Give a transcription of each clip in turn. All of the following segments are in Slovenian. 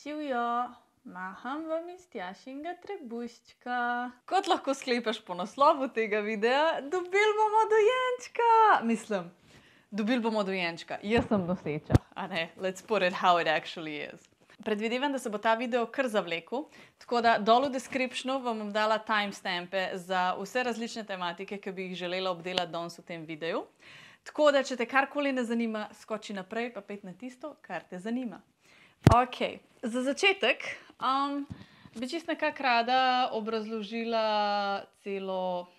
Živijo, maham vam iz Tjašinga trebuščka. Kot lahko sklepaš po naslovu tega videa, dobili bomo dojenčka. Dobili bomo dojenčka. Jaz sem noseča, a ne? Let's put it how it actually is. Predvidevam, da se bo ta video kar zavlekel, tako da dol v descriptionu vam bom dala timestampe za vse različne tematike, ki bi jih želela obdelati danes v tem videu. Tako da, če te karkoli ne zanima, skoči naprej pa pet na tisto, kar te zanima. Ok, za začetek bi čisto nekako rada obrazložila celo,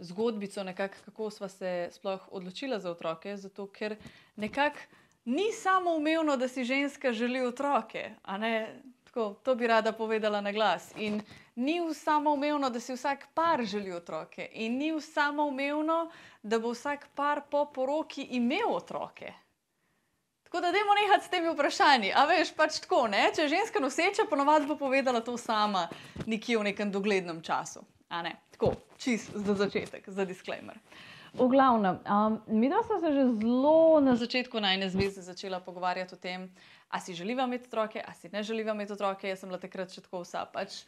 zgodbico nekako, kako sva se sploh odločila za otroke, zato ker nekako ni samoumevno, da si ženska želi otroke, a ne? Tako, to bi rada povedala na glas. In ni samoumevno, da si vsak par želi otroke. In ni samoumevno, da bo vsak par po poroki imel otroke. Tako da dajmo nehati s temi vprašanji. A veš, pač tako, ne? Če je ženska noseča, ponovadi bo povedala to sama nekje v nekem doglednem času. A ne? Tako, čisto za začetek, za disclaimer. V glavnem, midva sva se že zelo na začetku najine zveze začela pogovarjati o tem, a si želiva imeti otroke, a si ne želiva imeti otroke. Jaz sem bila takrat še tako vsa, pač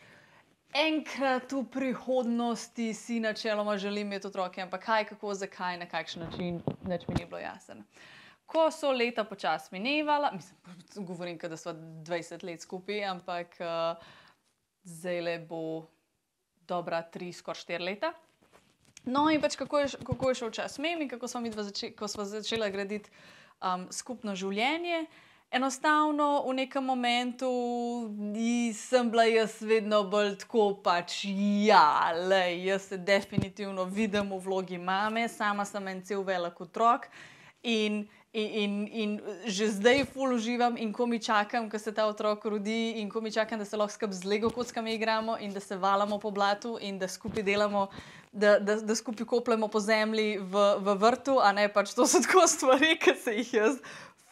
enkrat v prihodnosti si načeloma želim imeti otroke, ampak kaj, kako, zakaj, na kakšen način, nič mi ni bilo jasen. Ko so leta počasi minevala, govorim, da sva 20 let skupaj, ampak zdajle bo dobra 3, skoraj 4 leta. No in pač kako je šel čas mimo in kako ko sva začela graditi skupno življenje, enostavno v nekem momentu sem bila jaz vedno bolj tako pač, jaz se definitivno vidim v vlogi mame, sama sem en cel velik otrok in že zdaj ful uživam in ko mi čakam, ko se ta otrok rodi in ko mi čakam, da se lahko skupaj z Lego kockami igramo in da se valamo po blatu in da skupaj delamo, da skupaj kopljemo po zemlji v vrtu, a ne, pač to so tako stvari, ki se jih jaz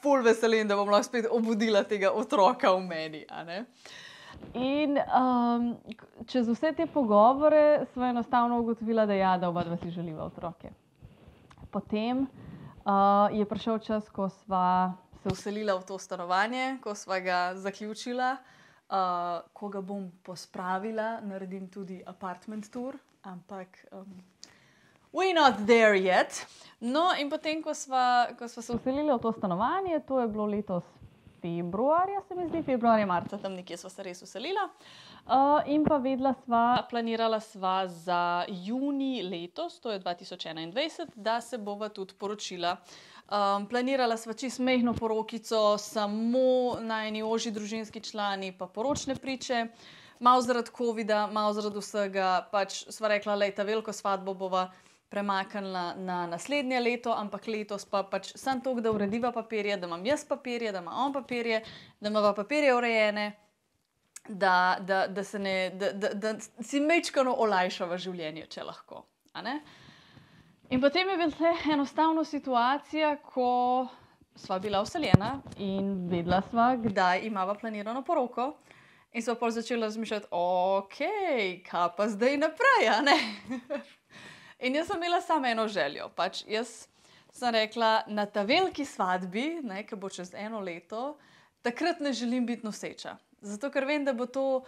ful veselim, da bom lahko spet obudila tega otroka v meni, a ne. In čez vse te pogovore sva enostavno ugotovila, da oba dva si želiva otroke. Potem je prišel čas, ko sva se vselila v to stanovanje, ko sva ga zaključila, ko ga bom pospravila, naredim tudi apartment tour, ampak we're not there yet. No in potem, ko sva se vselila v to stanovanje, to je bilo letos februarja, se mi zdi, februarja, marca, tam nekje sva se res vselila. In pa planirala sva za junij letos, to je 2021, da se bova tudi poročila. Planirala sva čisto majhno porokico, samo najini ožji družinski člani pa poročne priče. Malo zaradi covida, malo zaradi vsega, pač sva rekla, lej, ta veliko svadbo bova premaknila na naslednje leto, ampak letos pa pač samo toliko, da urediva papirje, da imam jaz papirje, da ima on papirje, da imava papirje urejene, da si majčkeno olajšava življenje, če lahko, a ne? In potem je bila enostavno situacija, ko sva bila vseljena in vedela sva, kdaj imava planirano poroko. In sva pol začela razmišljati, okej, kaj pa zdaj naprej, a ne? In jaz sem imela samo eno željo, pač jaz sem rekla, na ta veliki svadbi, ne, ki bo čez 1 leto, takrat ne želim biti noseča. Zato, ker vem, da bo to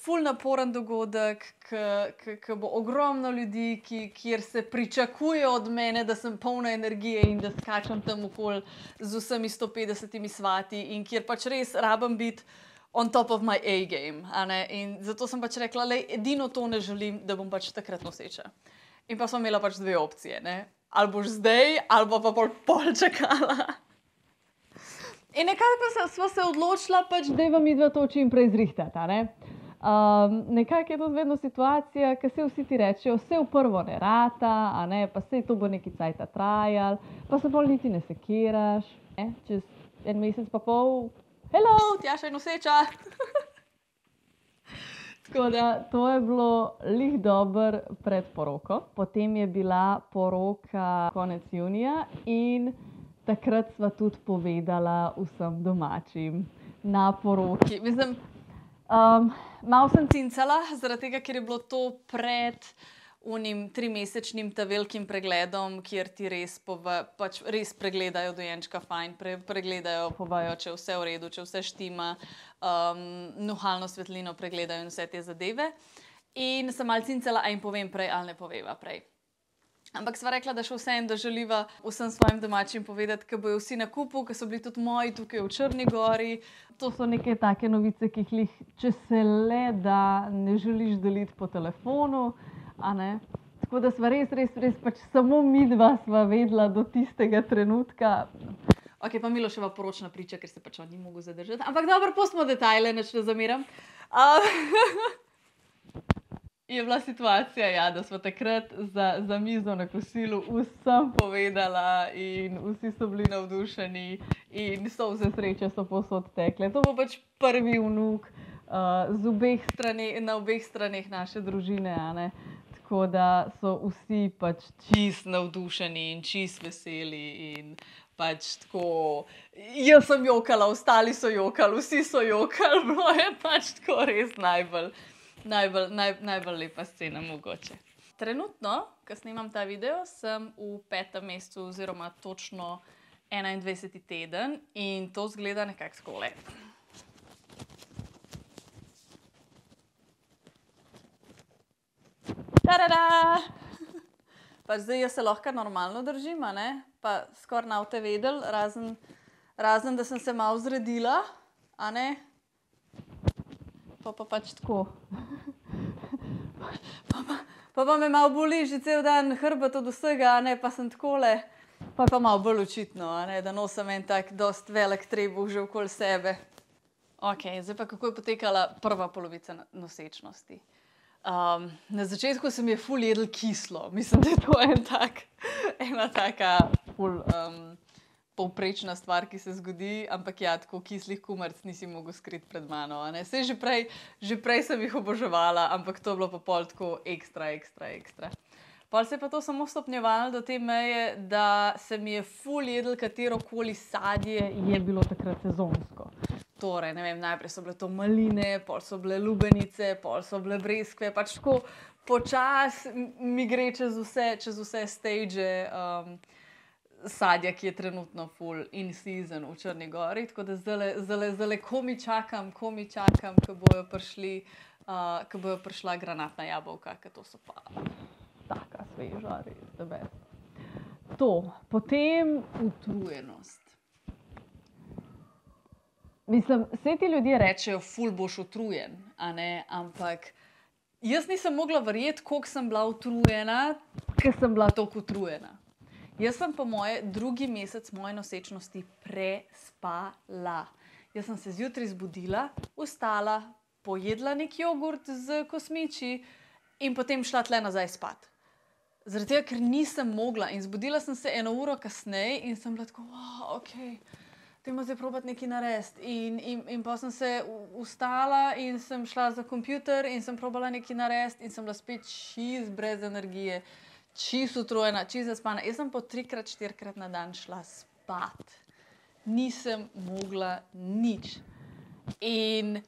ful naporen dogodek, ki bo ogromno ljudi, kjer se pričakuje od mene, da sem polna energije in da skačem tam okoli z vsemi 150 svati in kjer pač res rabim biti on top of my A-game, a ne? In zato sem pač rekla, lej, edino to ne želim, da bom pač takrat noseča. In pa sem imela pač 2 opcije, ne? Ali boš zdaj, ali pa pol čakala. In nekako sva se odločila, pač, da vam midva to čim prej zrihtati, a ne? Nekako je to vedno situacija, ki se vsi ti rečejo, vse v prvo ne rata, a ne, pa sej to bo neki cajta trajal, pa se pol niti ne sekiraš, ne? Čez 1 mesec pa pol, hello, Tjaša je noseča. Tako da, to je bilo lih dobro pred poroko. Potem je bila poroka konec junija in takrat sva tudi povedala vsem domačim na poroki. Malo sem cincala, zaradi tega, ker je bilo to pred unim 3-mesečnim ta velikim pregledom, kjer ti res pregledajo dojenčka fajn, pregledajo, povajo, če je vse v redu, če vse štima, nuhalno svetlino pregledajo in vse te zadeve. In sem malo cincala, a jim povem prej ali ne poveva prej. Ampak sva rekla, da še vsem, da želiva vsem svojim domačim povedati, ker bojo vsi na kupu, ker so bili tudi moji tukaj v Črni gori. To so neke take novice, ki jih, če se le da, ne želiš deliti po telefonu, a ne? Tako da sva res pač samo midva sva vedela do tistega trenutka. Ok, pa Miloševa poročna priča, ker se pač on ni mogel zadržati. Ampak dobro, pustimo detajle, nič ne zameram. Je bila situacija, ja, da smo takrat za mizo na kosilu vsem povedala in vsi so bili navdušeni in solze sreče so povsod tekle. To bo pač prvi vnuk na obeh straneh naše družine, a ne? Tako da so vsi pač čist navdušeni in čist veseli in pač tako, jaz sem jokala, ostali so jokali, vsi so jokali, bilo je pač tako res najbolj lepa scena mogoče. Trenutno, ko snimam ta video, sem v 5. mesecu oziroma točno 21. teden in to zgleda nekako skole. Tarada! Pač zdaj jaz se lahko normalno držim, a ne? Pa skoraj ne boste vedeli, razen da sem se malo zredila, a ne? Pa pač tako. Pa me malo boli že cel dan hrbet od vsega, a ne, pa sem takole. Pa malo bolj očitno, a ne, da nosim en tak dost velik trebuh že okoli sebe. Ok, zdaj pa kako je potekala prva polovica nosečnosti. Na začetku se mi je ful jedlo kislo. Mislim, da je to ena taka ful povprečna stvar, ki se zgodi, ampak ja, tako kislih kumaric nisi mogel skriti pred mano, a ne. Saj že prej sem jih oboževala, ampak to je bilo pa pol tako ekstra. Pol se je pa to samo stopnjevalo do te meje, da se mi je ful jedlo katerokoli sadje je bilo takrat sezonsko. Torej, ne vem, najprej so bile to maline, pol so bile lubenice, pol so bile breskve, pač tako počas mi gre čez vse stage sadja, ki je trenutno full in season v Črni gori, tako da zdaj komi čakam, ko bojo prišla granatna jabolka, ker to so pa taka sveža, res, the best. To, potem utrujenost. Mislim, vse ti ljudje rečejo, ful boš utrujen, a ne, ampak jaz nisem mogla verjeti, koliko sem bila utrujena, ker sem bila toliko utrujena. Jaz sem po moje 2. mesec moje nosečnosti prespala. Jaz sem se zjutraj zbudila, vstala, pojedla nek jogurt z kosmiči in potem šla tle nazaj spat. Zaradi tega, ker nisem mogla in zbudila sem se 1 uro kasneje in sem bila tako, ok, dajmo zdaj probati nekaj narediti. In pa sem se vstala in sem šla za kompjuter in sem probala nekaj narediti in sem bila spet čist brez energije. Čist utrujena, čist zaspana. Jaz sem po 3-4 na dan šla spat. Nisem mogla nič. In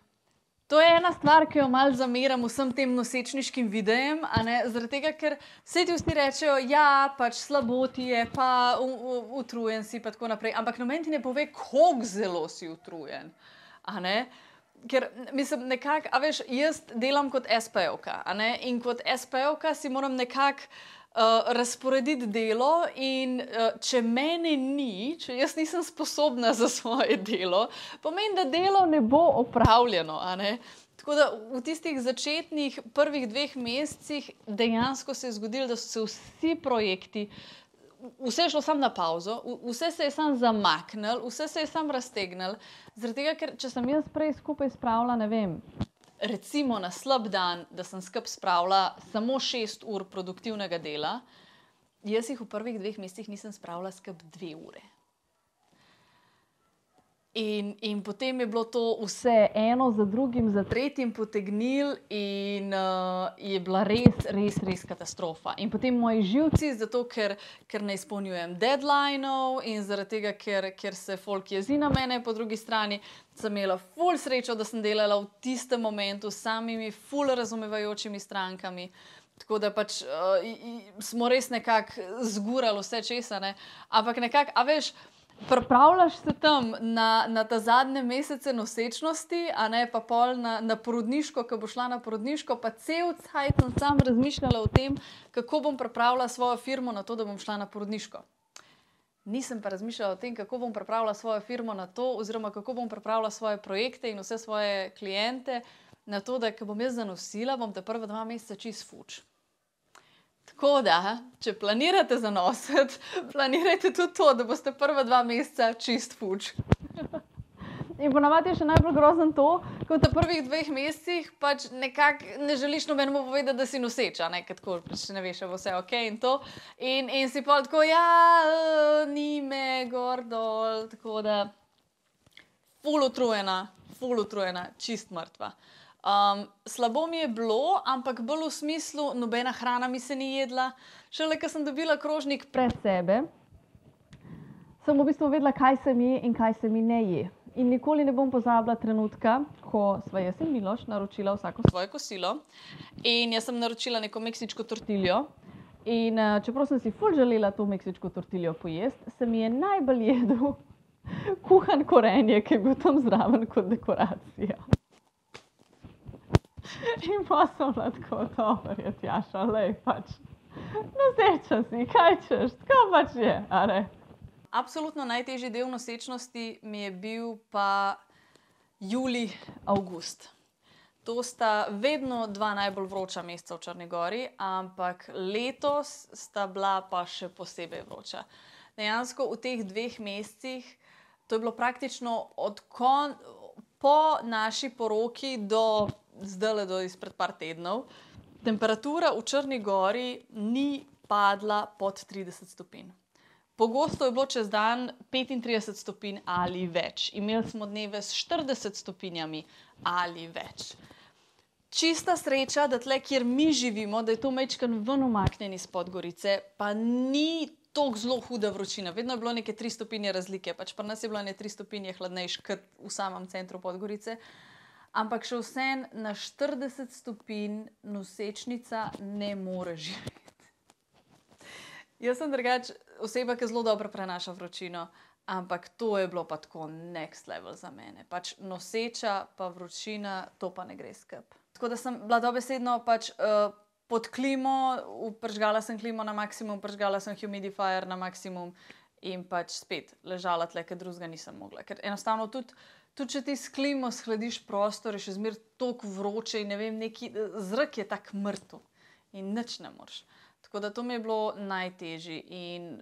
to je ena stvar, ki jo malo zameram vsem tem nosečniškim videjem, a ne, zaradi tega, ker vse ti vsi rečejo, ja, pač slabo ti je, pa utrujen si, pa tako naprej, ampak noben ti ne pove, koliko zelo si utrujen, a ne. Ker, mislim, nekako, a veš, jaz delam kot SP-ovka, a ne, in kot SP-ovka si moram nekako razporediti delo in če mene ni, če jaz nisem sposobna za svoje delo, pomeni, da delo ne bo opravljeno, a ne. Tako da v tistih začetnih prvih 2 mesecih dejansko se je zgodilo, da so se vsi projekti, vse je šlo samo na pauzo, vse se je samo zamaknilo, vse se je samo raztegnilo, zaradi tega, ker če sem jaz prej skupaj spravila, ne vem, recimo na slab dan, da sem skupaj spravila samo 6 ur produktivnega dela, jaz jih v prvih 2 mesecih nisem spravila skupaj 2 ure. In potem je bilo to vse eno za drugim, za tretjim potegnilo in je bila res katastrofa. In potem moji živci, zato ker ne izpolnjujem deadlineov in zaradi tega, ker se folk jezi na mene po drugi strani, sem imela ful srečo, da sem delala v tistem momentu s samimi ful razumevajočimi strankami. Tako da pač smo res nekako zgurali vse česa, ne? Ampak nekako, a veš, pripravljaš se tam na ta zadnje mesece nosečnosti, a ne pa pol na porodniško, ko bo šla na porodniško, pa cel cajt sem sam razmišljala o tem, kako bom pripravila svojo firmo na to, da bom šla na porodniško. Nisem pa razmišljala o tem, kako bom pripravila svojo firmo na to, oziroma kako bom pripravila svoje projekte in vse svoje kliente na to, da ko bom jaz zanosila, bom te prva 2 meseca čist fuč. Tako da, če planirate zanositi, planirajte tudi to, da boste prva 2 meseca čist fuč. In ponavadi je še najbolj grozno to, ko v prvih 2 mesecih pač nekako ne želiš nobenemu povedati, da si noseča, ne, ker tako pač ne veš, bo vse ok in to. In si pol tako, ja, ni me, gor dol, tako da ful utrujena, čist mrtva. Slabo mi je bilo, ampak bolj v smislu, nobena hrana mi se ni jedla. Šele, ko sem dobila krožnik pred sebe, sem v bistvu vedela, kaj se mi je in kaj se mi ne je. In nikoli ne bom pozabila trenutka, ko sva jaz in Miloš naročila vsako svoje kosilo. In jaz sem naročila neko meksiško tortiljo. In čeprav sem si ful želela to meksiško tortiljo pojesti, se mi je najbolj jedel kuhan korenje, ki je bil tam zraven kot dekoracija. In pa sem bila tako, dobro je, Tjaša, lej pač, noseča si, kaj češ, tako pač je, a ne? Absolutno najtežji del nosečnosti mi je bil pa julij, avgust. To sta vedno 2 najbolj vroča meseca v Črni Gori, ampak letos sta bila pa še posebej vroča. Dejansko v teh 2 mesecih, to je bilo praktično po naši poroki do zdajle, do izpred par tednov, temperatura v Črni Gori ni padla pod 30 stopinj. Pogosto je bilo čez dan 35 stopinj ali več. Imeli smo dneve s 40 stopinjami ali več. Čista sreča, da tle, kjer mi živimo, da je to majčkeno ven umaknjeni iz Podgorice, pa ni toliko zelo huda vročina. Vedno je bilo neke 3 stopinje razlike, pač pri nas je bilo 3 stopinje hladnejš kot v samem centru Podgorice. Ampak še vseeno na 40 stopinj nosečnica ne more živeti. Jaz sem drugače oseba, ki zelo dobro prenaša vročino, ampak to je bilo pa tako next level za mene. Pač noseča pa vročina, to pa ne gre skupaj. Tako da sem bila dobesedno pač pod klimo, prižgala sem klimo na maksimum, prižgala sem humidifier na maksimum in pač spet ležala tle, ker drugega nisem mogla. Ker enostavno tudi če ti s klimo shladiš prostor, je še zmeraj toliko vroče in ne vem, zrak je tak mrtev in nič ne moreš. Tako da to mi je bilo najtežje in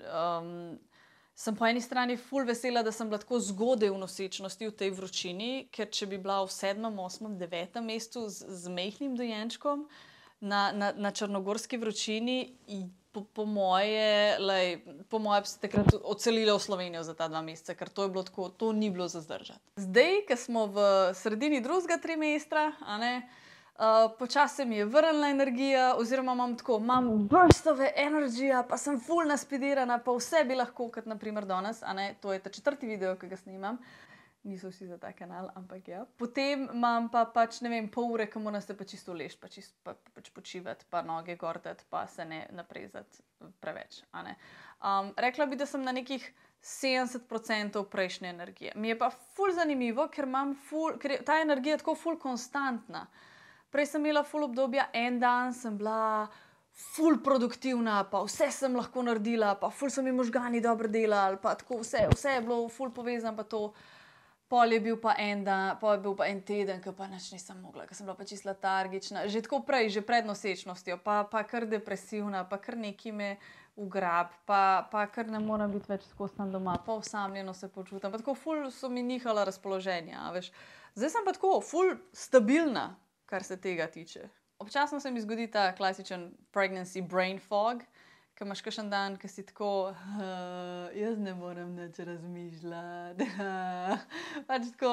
sem po eni strani ful vesela, da sem bila tako zgodaj v nosečnosti v tej vročini, ker če bi bila v 7., 8., 9. mesecu z majhnim dojenčkom na črnogorski vročini, po moje bi se takrat odselila v Slovenijo za ta 2 meseca, ker to je bilo tako, to ni bilo za zdržati. Zdaj, ko smo v sredini 2. trimestra, a ne, počasi mi je vrnila energija, oziroma imam burstove energije, pa sem ful naspidirana, pa vse bi lahko, kot naprimer danes, a ne, to je ta 4. video, ki ga snimam. Niso vsi za ta kanal, ampak ja. Potem imam pa pač, ne vem, pol ure, ko moram se pa čisto ležati, pač počivati, pa noge gordati, pa se ne naprezati preveč, a ne. Rekla bi, da sem na nekih 70% prejšnje energije. Mi je pa ful zanimivo, ker je ta energija tako ful konstantna. Prej sem imela ful obdobja, en dan sem bila ful produktivna, pa vse sem lahko naredila, pa ful so mi možgani dobro delali, pa tako vse je bilo ful povezano, pa to. Pol je bil pa en dan, pol je bil pa en teden, ko pa nič nisem mogla, ko sem bila pa čisto letargična. Že tako prej, že pred nosečnostjo, pa kar depresivna, pa kar nekaj me ugrab, pa kar ne moram biti več skozi tam doma, pa osamljeno se počutim, pa tako ful so mi nihala razpoloženja, veš. Zdaj sem pa tako ful stabilna, kar se tega tiče. Občasno se mi zgodi ta klasičen pregnancy brain fog, ko imaš kakšen dan, ko si tako, jaz ne morem nič razmišljati, pač tako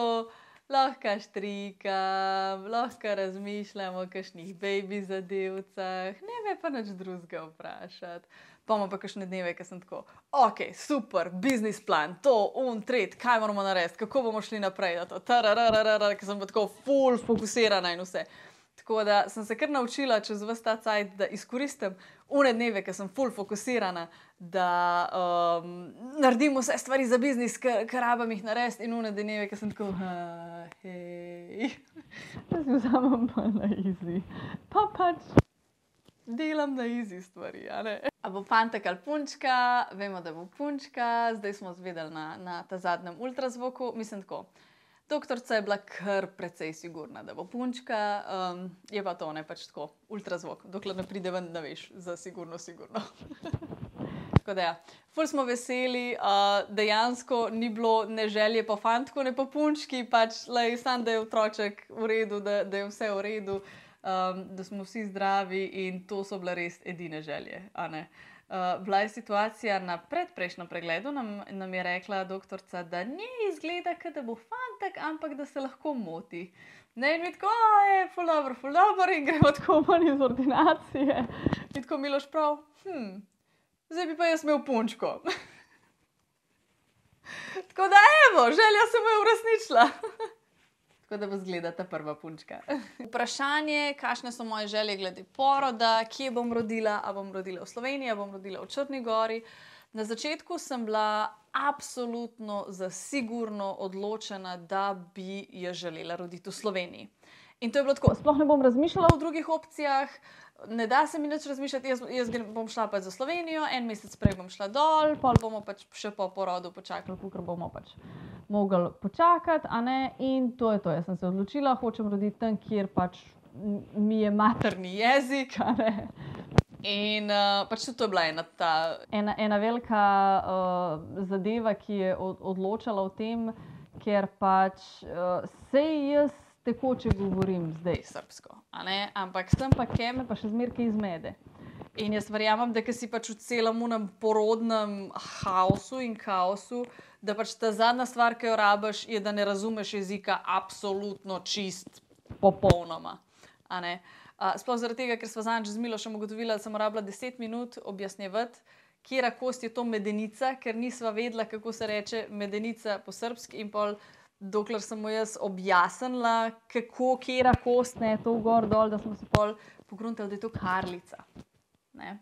lahko štrikam, lahko razmišljam o kakšnih baby zadevcah, ne me pa nič drugega vprašati. Pa imam pa kakšne dneve, ko sem tako, ok, super, biznis plan, to, tret, kaj moramo narediti, kako bomo šli naprej, ko sem pa tako ful fokusirana in vse. Tako da sem se kar naučila čez ves ta cajt, da izkoristim une dneve, ker sem ful fokusirana, da naredim vse stvari za biznis, ker rabim jih narediti, in une dneve, ker sem tako, hej, da si vzamem pa na easy. Pa pač delam na easy stvari, a ne? A bo fantek ali punčka? Vemo, da bo punčka. Zdaj smo zvedeli na ta zadnjem ultrazvoku. Mislim tako. Doktorica je bila kar precej sigurna, da bo punčka, je pa to, ne, pač tako, ultrazvok, dokler ne pride ven, ne veš, za sigurno. Tako da ja, ful smo veseli, dejansko ni bilo ne želje po fantku, ne po punčki, pač, samo da je otroček v redu, da je vse v redu, da smo vsi zdravi in to so bile res edine želje, a ne. Bila je situacija na predprejšnjem pregledu, nam je rekla doktorica, da ne izgleda, da bo fantek, ampak da se lahko moti. Ne, in mi tako, je, ful dobro, in gremo tako ven iz ordinacije. In tako Miloš prav, zdaj bi pa jaz imel punčko. Tako da evo, želja se mu je uresničila. Tako da bo izgleda ta prva punčka. Vprašanje, kakšne so moje želje glede poroda, kje bom rodila, a bom rodila v Sloveniji, a bom rodila v Črni Gori. Na začetku sem bila absolutno zasigurno odločena, da bi jaz želela roditi v Sloveniji. In to je bilo tako, sploh ne bom razmišljala o drugih opcijah, ne da se mi nič razmišljati, jaz bom šla pač za Slovenijo, en mesec prej bom šla dol, pol bomo pač še po porodu počakali, kakor bomo pač mogli počakati, a ne, in to je to. Jaz sem se odločila, hočem roditi tam, kjer pač mi je materni jezik, a ne. In pač tudi to je bila ena velika zadeva, ki je odločala o tem, ker pač sej jaz tekoče govorim zdaj srbsko, a ne, ampak sem pa keme pa še zmeraj kaj zmede. In jaz verjamem, da si pač v celem unem porodnem haosu in kaosu, da pač ta zadnja stvar, ki jo rabiš, je, da ne razumeš jezika absolutno čist popolnoma, a ne. Sploh zaradi tega, ker sva zadnjič z Milošem ugotovila, da sem rabila 10 minut objasnjevati, katera kost je to medenica, ker nisva vedela, kako se reče medenica po srbski, in pol dokler sem mu jaz objasnila, kako, katera kost, ne, to gor dol, da smo se pol pogruntali, da je to karlica. Ne.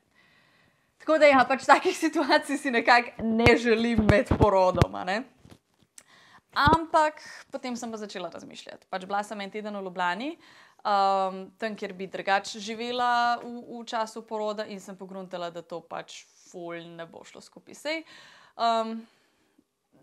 Tako da ja, pač takih situacij si nekako ne želim med porodom, a ne. Ampak potem sem pa začela razmišljati. Pač bila sem en teden v Ljubljani, tam, kjer bi drugače živela v času poroda, in sem pogruntala, da to pač ful ne bo šlo skupaj. Sej,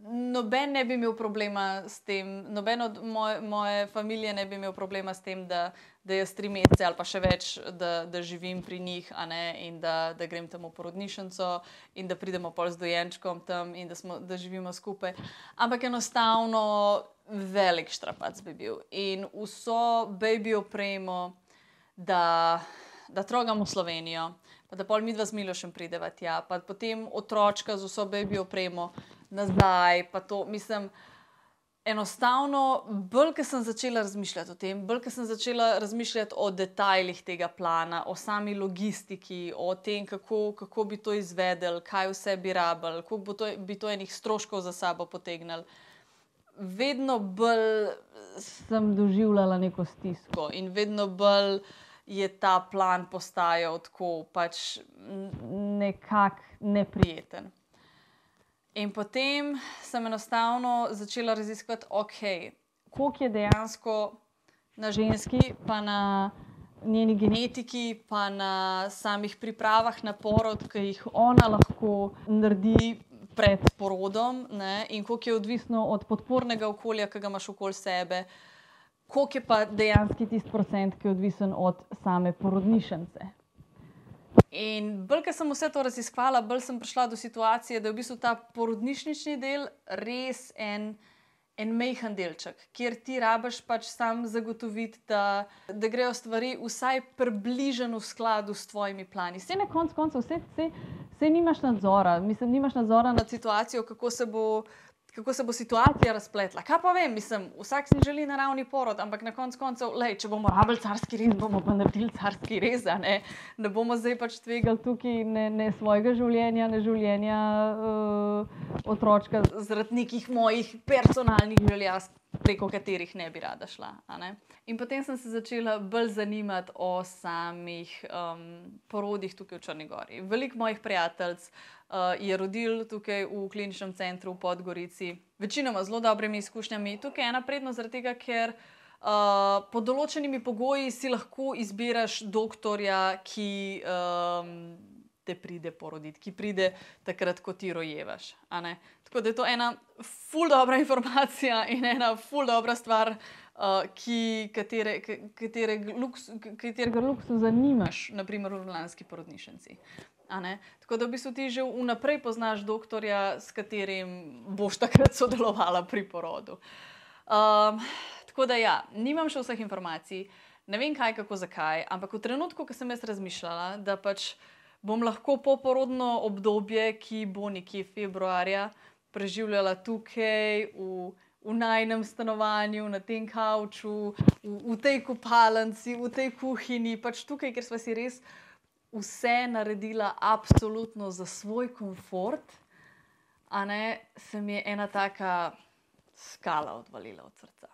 noben ne bi imel problema s tem, noben od moje familije ne bi imel problema s tem, da jaz 3 mesece ali pa še več, da živim pri njih, a ne, in da grem tam v porodnišnico in da pridemo pol z dojenčkom tam in da živimo skupaj. Ampak enostavno velik štrapac bi bil. In vso baby opremo, da trogam v Slovenijo, pa da pol midva z Milošem prideva tja, pa potem otročka z vso baby opremo nazaj, pa to, mislim, enostavno, bolj, ko sem začela razmišljati o tem, bolj, ko sem začela razmišljati o detajlih tega plana, o sami logistiki, o tem, kako bi to izvedeli, kaj vse bi rabili, koliko bi to enih stroškov za sabo potegnili. Vedno bolj sem doživljala neko stisko in vedno bolj je ta plan postajal tako pač nekako neprijeten. In potem sem enostavno začela raziskovati, koliko je dejansko na ženski, pa na njeni genetiki, pa na samih pripravah na porod, ki jih ona lahko naredi pred porodom, ne, in koliko je odvisno od podpornega okolja, ki ga imaš okoli sebe, koliko je pa dejanski tisti procent, ki je odvisen od same porodnišnice. In bolj, ko sem vse to raziskvala, bolj sem prišla do situacije, da je v bistvu ta porodnišnični del res en majhen delček, kjer ti rabiš pač sam zagotoviti, da grejo stvari vsaj približno v skladu s tvojimi plani. Saj na koncu koncev, saj nimaš nadzora, mislim, nimaš nadzora nad situacijo, kako se bo situacija razpletla. Kaj pa vem, mislim, vsak si želi naravni porod, ampak na koncu koncev, če bomo rabili carski rez, bomo pa naredili carski rez, a ne. Ne bomo zdaj pač tvegali tukaj ne svojega življenja, ne življenja otročka zaradi nekih mojih personalnih želja. preko katerih ne bi rada šla. In potem sem se začela bolj zanimati o samih porodih tukaj v Črni Gori. Veliko mojih prijateljic je rodilo tukaj v kliničnem centru v Podgorici, večinoma zelo dobrimi izkušnjami. Tukaj je ena prednost zaradi tega, ker pod določenimi pogoji si lahko izbiraš doktorja, ki te pride poroditi, ki pride takrat, ko ti rojevaš. Tako da je to ena ful dobra informacija in ena ful dobra stvar, katerega luksuza nimaš, naprimer v ljubljanski porodnišnici. Tako da v bistvu ti že vnaprej poznaš doktorja, s katerim boš takrat sodelovala pri porodu. Tako da ja, nimam še vseh informacij, ne vem kaj, kako, zakaj, ampak v trenutku, ko sem jaz razmišljala, da pač bom lahko poporodno obdobje, ki bo nekje februarja, preživljala tukaj, v najinem stanovanju, na tem kavču, v tej kopalnici, v tej kuhinji, pač tukaj, ker sva si res vse naredila absolutno za svoj komfort, se mi je ena taka skala odvalila od srca.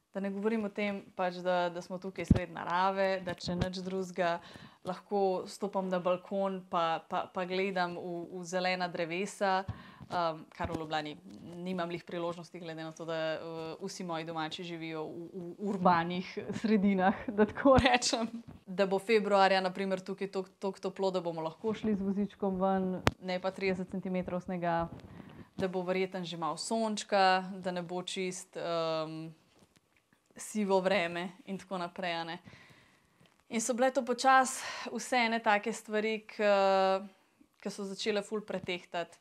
Da ne govorim o tem, pač, da smo tukaj sredi narave, da če nič drugega, lahko stopam na balkon pa gledam v zelena drevesa, kar v Ljubljani nimam lih priložnosti, glede na to, da vsi moji domači živijo v urbanih sredinah, da tako rečem. Da bo februarja, naprimer, tukaj toliko toplo, da bomo lahko šli z vozičkom ven, ne pa 30 cm snega, da bo verjetno že malo sončka, da ne bo čist sivo vreme in tako naprej. In so bile to počasi vse ene take stvari, ki so začele ful pretehtati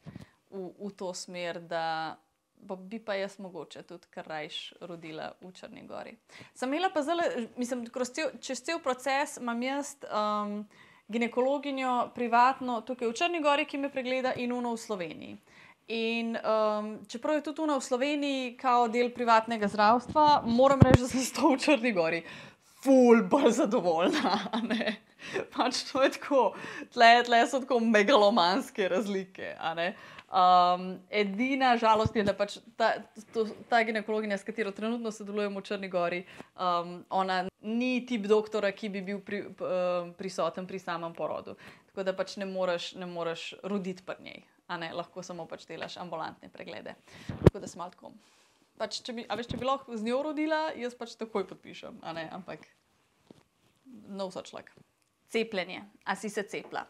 v to smer, da bi pa jaz mogoče tudi kar rajš rodila v Črni Gori. Sem imela pa zdaj, mislim, čez cel proces imam jaz ginekologinjo privatno tukaj v Črni Gori, ki me pregleda, in uno v Sloveniji. In čeprav je tudi uno v Sloveniji kao del privatnega zdravstva, moram reči, da sem s to v Črni Gori ful bolj zadovoljna. Pač to je tako, tle so tako megalomanske razlike. Edina žalost je, da pač ta ginekologinja, s katero trenutno sodelujem v Črni Gori, ona ni tip doktora, ki bi bil prisoten pri samem porodu. Tako da pač ne moreš roditi pri njej. Lahko samo pač delaš ambulantne preglede. Tako da sem malo tako. Pač, če bi lahko z njo rodila, jaz pač takoj podpišem. Ampak no such luck. Cepljenje. A si se cepila?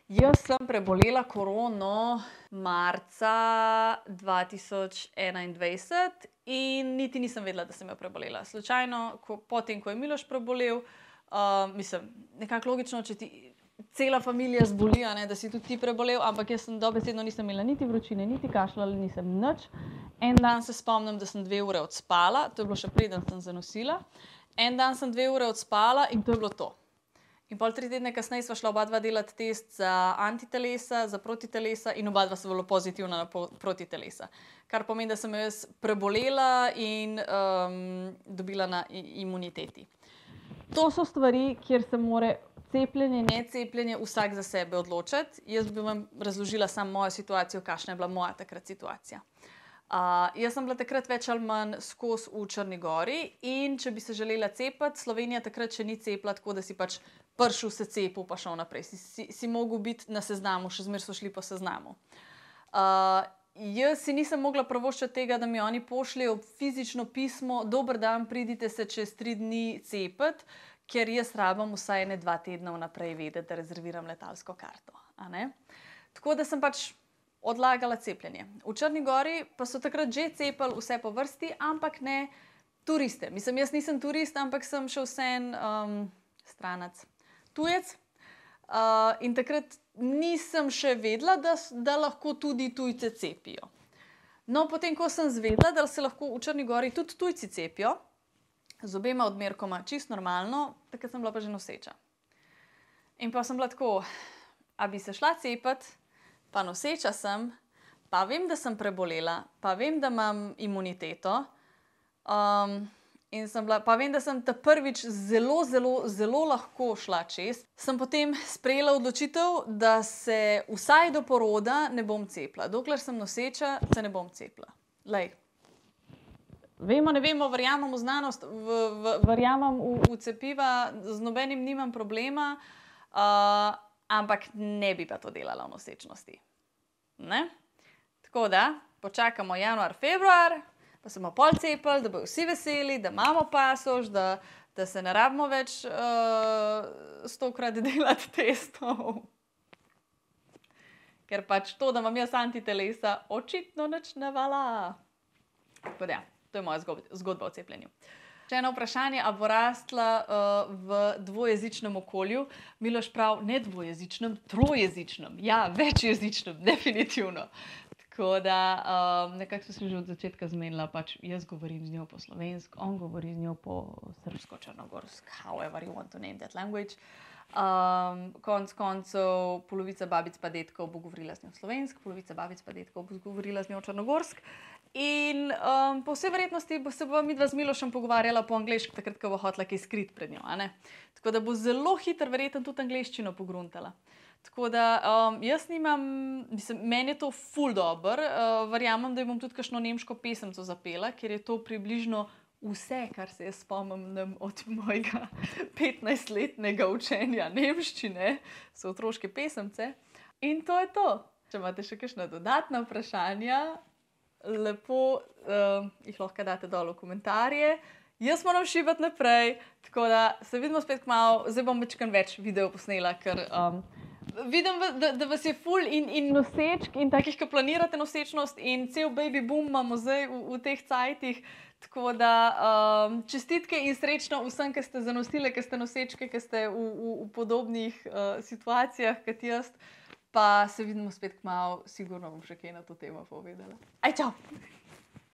Jaz sem prebolela korono marca 2021 in niti nisem vedela, da sem jo prebolela. Slučajno, potem, ko je Miloš prebolel, mislim, nekako logično, če ti cela familija zboli, da si tudi ti prebolel, ampak jaz sem dobesedno nisem imela niti vročine, niti kašljala, nisem nič. En dan se spomnim, da sem 2 ure odspala, to je bilo še preden sem zanosila. En dan sem 2 ure odspala in to je bilo to. In pol 3 tedne kasneje sva šla oba dva delati test za antitelesa, za protitelesa in oba dva so bila pozitivna na protitelesa. Kar pomeni, da sem jo jaz prebolela in dobila na imuniteti. To so stvari, kjer se mora cepljenje, necepljenje vsak za sebe odločiti. Jaz bi vam razložila samo mojo situacijo, kakšna je bila moja takrat situacija. Jaz sem bila takrat več ali manj skozi v Črni Gori in če bi se želela cepiti, Slovenija takrat še ni cepila, tako da si pač prišel, se cepil pa šel naprej. Si mogel biti na seznamu, še zmeraj so šli po seznamu. Jaz si nisem mogla privoščiti tega, da mi oni pošljejo fizično pismo, dober dan, pridite se čez 3 dni cepiti, ker jaz rabim vsaj 2 tedna vnaprej vedeti, da rezerviram letalsko karto. Tako da sem pač odlagala cepljenje. V Črni Gori pa so takrat že cepili vse po vrsti, ampak ne turiste. Mislim, jaz nisem turist, ampak sem še vseeno stranac, tujec. In takrat nisem še vedela, da lahko tudi tujce cepijo. No, potem, ko sem zvedela, da se lahko v Črni Gori tudi tujci cepijo, z obema odmerkoma, čisto normalno, takrat sem bila pa že noseča. In pa sem bila tako, a bi se šla cepiti, pa noseča sem, pa vem, da sem prebolela, pa vem, da imam imuniteto, in sem bila, pa vem, da sem ta prvič zelo, zelo, zelo lahko šla čez, sem potem sprejela odločitev, da se vsaj do poroda ne bom cepila. Dokler sem noseča, se ne bom cepila. Lej, Vemo, ne vemo, verjamem v znanost, verjamem v cepiva, z nobenim nimam problema, ampak ne bi pa to delala v nosečnosti. Ne? Tako da počakamo januar, februar, pa se bomo pol cepili, da bojo vsi veseli, da imamo pasoš, da se ne rabimo več 100-krat delati testov. Ker pač to, da imam jaz antitelesa, očitno nič ne vala. Tako da, to je moja zgodba o cepljenju. Še eno vprašanje, a bo rastla v dvojezičnem okolju? Miloš prav, ne dvojezičnem, trojezičnem. Ja, večjezičnem, definitivno. Tako da, nekako smo se že od začetka zmenila, pač jaz govorim z njo po slovensko, on govori z njo po srbsko, črnogorsko, however you want to name that language. Konec koncev, polovica babic pa detkov bo govorila z njo slovensko, polovica babic pa detkov bo govorila z njo črnogorsko. In po vsej verjetnosti se bova midva z Milošem pogovarjala po angleško, takrat, ko bo hotela kaj skriti pred njo. Tako da bo zelo hitro verjetno tudi angleščino pogruntala. Tako da jaz nimam, mislim, meni je to ful dober, verjamem, da ji bom tudi kakšno nemško pesemco zapela, ker je to približno vse, kar se jaz spomnim od mojega 15-letnega učenja nemščine, so otroške pesemce. In to je to. Če imate še kakšna dodatna vprašanja, lepo jih lahko date dol v komentarje. Jaz moram šibati naprej, tako da se vidimo spet kmalu. Zdaj bom več videov posnela, ker vidim, da vas je ful in nosečk in takih, ki planirate nosečnost in cel baby boom imamo zdaj v teh cajtih. Tako da čestitke in srečno vsem, ki ste zanosile, ki ste nosečke, ki ste v podobnih situacijah kot jaz. Pa se vidimo spet kmalu, sigurno bom še kaj na to temo povedala. Aj, čau!